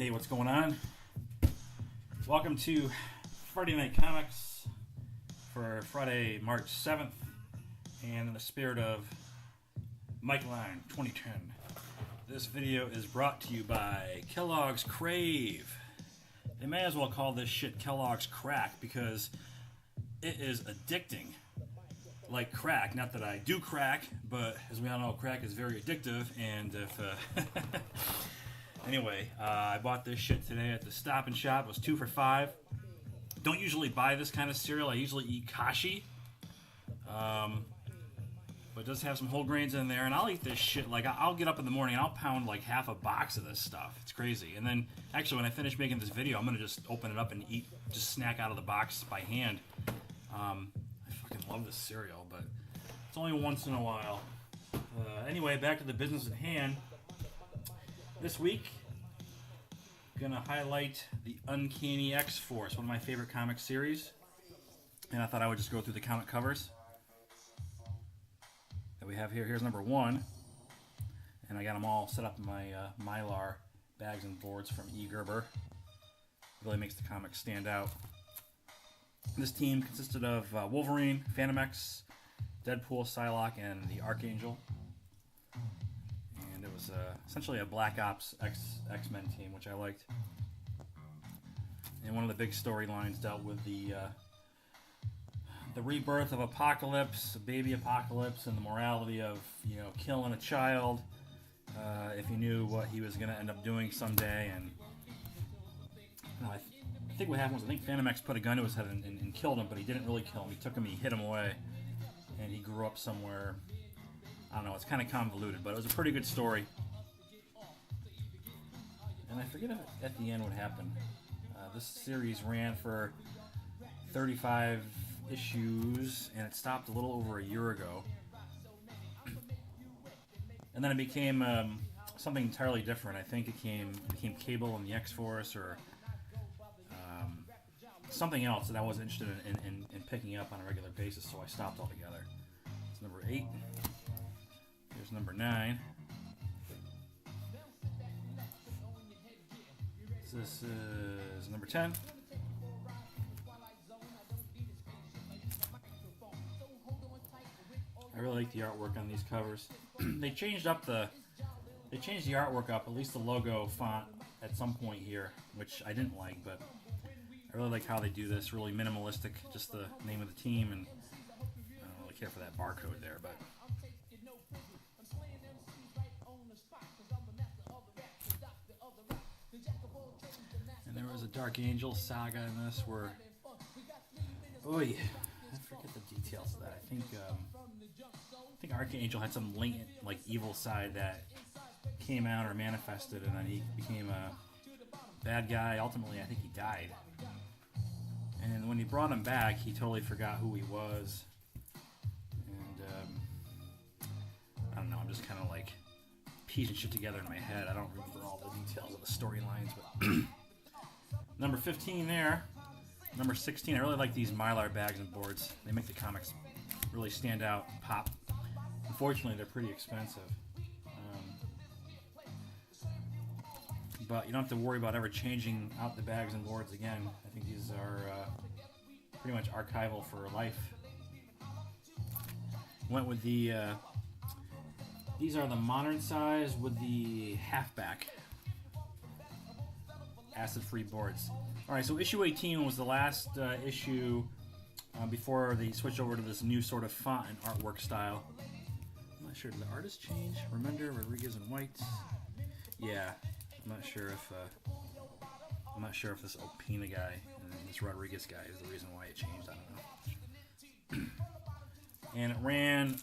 Hey, what's going on? Welcome to Friday Night Comics for Friday, March 7th, and in the spirit of Mike Line 2010. This video is brought to you by Kellogg's Crave. They may as well call this shit Kellogg's Crack because it is addicting. Like crack, not that I do crack, but as we all know, crack is very addictive, and if... Anyway, I bought this shit today at the Stop and Shop. It was 2 for $5. Don't usually buy this kind of cereal. I usually eat Kashi. But it does have some whole grains in there, and I'll eat this shit. Like, I'll get up in the morning and I'll pound like half a box of this stuff. It's crazy. And then, actually, when I finish making this video, I'm going to just open it up and eat, just snack out of the box by hand. I fucking love this cereal, but it's only once in a while. Anyway, back to the business at hand. This week, I'm going to highlight the Uncanny X-Force, one of my favorite comic series. And I thought I would just go through the comic covers that we have here. Here's number 1. And I got them all set up in my Mylar bags and boards from E. Gerber. Really makes the comic stand out. This team consisted of Wolverine, Phantom X, Deadpool, Psylocke, and the Archangel. And it was essentially a Black Ops X-Men team, which I liked. And one of the big storylines dealt with the rebirth of Apocalypse, baby Apocalypse, and the morality of, killing a child if he knew what he was going to end up doing someday. And I think what happened was, I think Phantom X put a gun to his head and killed him, but he didn't really kill him. He took him, he hit him away, and he grew up somewhere. I don't know, it's kind of convoluted, but it was a pretty good story. And I forget at the end what happened. This series ran for 35 issues, and it stopped a little over a year ago. And then it became something entirely different. I think it became Cable and the X-Force, or something else that I wasn't interested in picking up on a regular basis, so I stopped altogether. It's number 8. Here's number 9. This is number 10. I really like the artwork on these covers. They changed the artwork up, at least the logo font at some point here, which I didn't like, but I really like how they do this. Really minimalistic, just the name of the team, and I don't really care for that barcode there, but and there was a Dark Angel saga in this where, I forget the details of that. I think Archangel had some latent, evil side that came out or manifested, and then he became a bad guy. Ultimately, I think he died. And when he brought him back, he totally forgot who he was. And I don't know. I'm just kind of piecing shit together in my head. I don't remember all the details of the storylines, but number 15 there. Number 16, I really like these Mylar bags and boards. They make the comics really stand out and pop. Unfortunately, they're pretty expensive. But you don't have to worry about ever changing out the bags and boards again. I think these are pretty much archival for life. Went with the... these are the modern size with the halfback acid-free boards. Alright, so issue 18 was the last issue before they switched over to this new sort of font and artwork style. I'm not sure, did the artist change? Remender, Rodriguez, and White? Yeah, I'm not sure if this Opina guy and this Rodriguez guy is the reason why it changed. I don't know. And it ran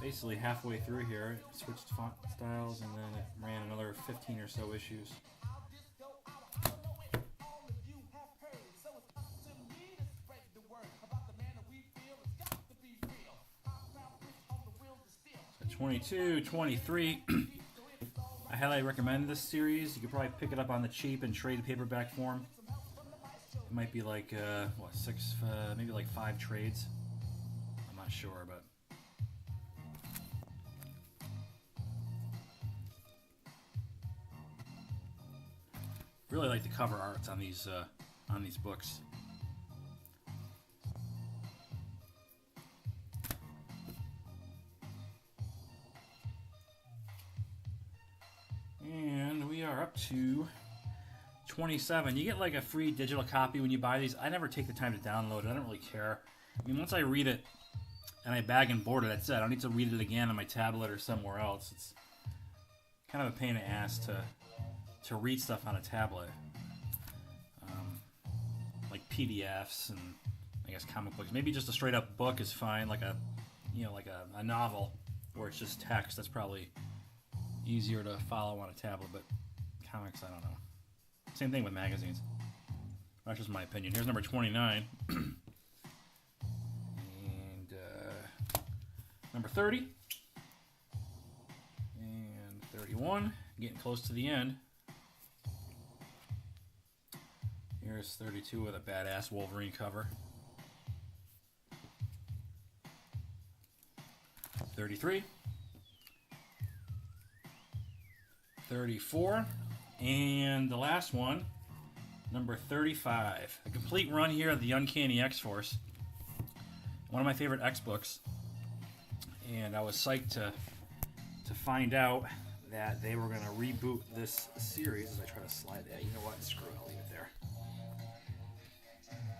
basically halfway through here. It switched font styles, and then it ran another 15 or so issues. So 22, 23. I highly recommend this series. You could probably pick it up on the cheap and trade paperback form. It might be maybe 5 trades. I'm not sure, but Really like the cover arts on these books. And we are up to 27. You get like a free digital copy when you buy these. I never take the time to download it. I don't really care. I mean, once I read it and I bag and board it, that's it. I don't need to read it again on my tablet or somewhere else. It's kind of a pain in the ass to read stuff on a tablet. Like PDFs and I guess comic books. Maybe just a straight up book is fine, like a novel where it's just text. That's probably easier to follow on a tablet, but comics, I don't know. Same thing with magazines. That's just my opinion. Here's number 29. And number 30. And 31. Getting close to the end. Here's 32 with a badass Wolverine cover. 33. 34. And the last one, number 35. A complete run here of the Uncanny X-Force. One of my favorite X books. And I was psyched to find out that they were going to reboot this series. As I try to slide that. You know what? Screw it. I'll leave it there.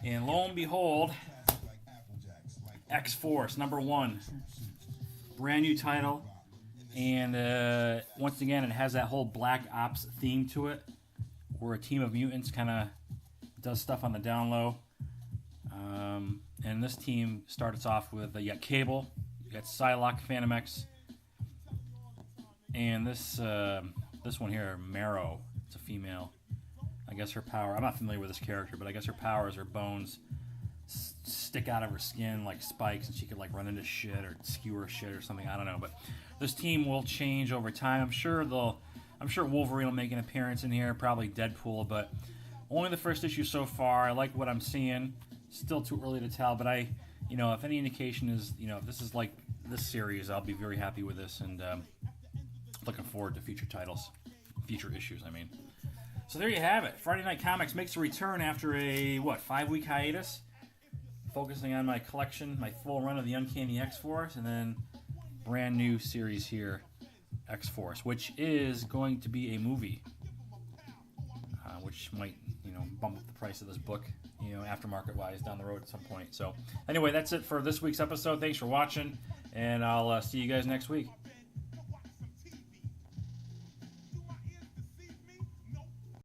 And lo and behold, X-Force, number 1. Brand new title. And once again, it has that whole Black Ops theme to it, where a team of mutants kind of does stuff on the down low. And this team starts off with you got Cable, you got Psylocke, Phantom X, and this one here, Marrow. It's a female. I guess her power. I'm not familiar with this character, but I guess her power is her bones stick out of her skin like spikes, and she could like run into shit or skewer shit or something. I don't know, but this team will change over time. I'm sure Wolverine will make an appearance in here, probably Deadpool, but only the first issue so far. I like what I'm seeing. Still too early to tell, but if any indication is, if this is like this series, I'll be very happy with this, and looking forward to future issues. I mean. So there you have it. Friday Night Comics makes a return after a 5-week hiatus, focusing on my collection, my full run of the Uncanny X-Force, and then brand new series here, X-Force, which is going to be a movie, which might bump up the price of this book, aftermarket wise down the road at some point. So anyway, that's it for this week's episode. Thanks for watching, and I'll see you guys next week.